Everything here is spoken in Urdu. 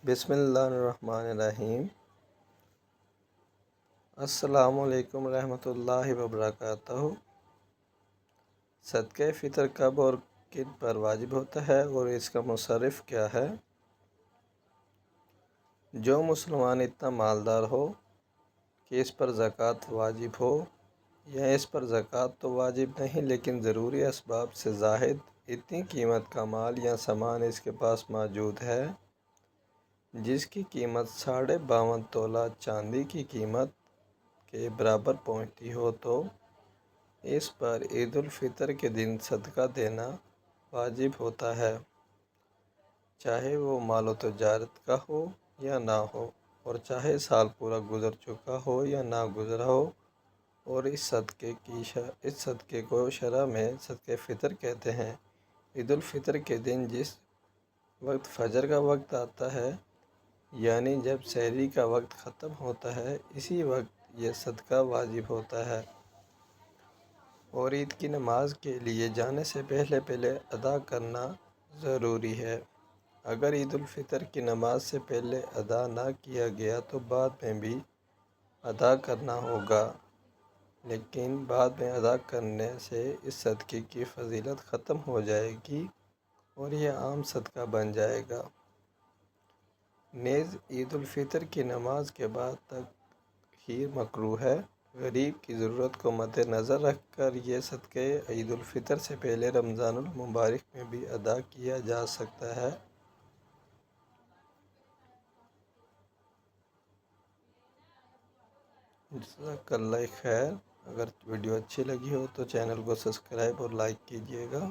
بسم اللہ الرحمن الرحیم۔ السلام علیکم ورحمۃ اللہ وبرکاتہ۔ صدقہ فطر کب اور کن پر واجب ہوتا ہے اور اس کا مصرف کیا ہے؟ جو مسلمان اتنا مالدار ہو کہ اس پر زکوٰۃ واجب ہو، یا اس پر زکوٰۃ تو واجب نہیں لیکن ضروری اسباب سے زائد اتنی قیمت کا مال یا سامان اس کے پاس موجود ہے جس کی قیمت 52.5 تولہ چاندی کی قیمت کے برابر پہنچتی ہو، تو اس پر عید الفطر کے دن صدقہ دینا واجب ہوتا ہے، چاہے وہ مال و تجارت کا ہو یا نہ ہو، اور چاہے سال پورا گزر چکا ہو یا نہ گزرا ہو۔ اور اس صدقے کو شرع میں صدقہ فطر کہتے ہیں۔ عید الفطر کے دن جس وقت فجر کا وقت آتا ہے، یعنی جب سحری کا وقت ختم ہوتا ہے، اسی وقت یہ صدقہ واجب ہوتا ہے، اور عید کی نماز کے لیے جانے سے پہلے ادا کرنا ضروری ہے۔ اگر عید الفطر کی نماز سے پہلے ادا نہ کیا گیا تو بعد میں بھی ادا کرنا ہوگا، لیکن بعد میں ادا کرنے سے اس صدقے کی فضیلت ختم ہو جائے گی اور یہ عام صدقہ بن جائے گا۔ نیز عید الفطر کی نماز کے بعد تاخیر مکروہ ہے۔ غریب کی ضرورت کو مد نظر رکھ کر یہ صدقہ عید الفطر سے پہلے رمضان المبارک میں بھی ادا کیا جا سکتا ہے۔ جزاک اللہ خیر۔ اگر ویڈیو اچھی لگی ہو تو چینل کو سبسکرائب اور لائک کیجیے گا۔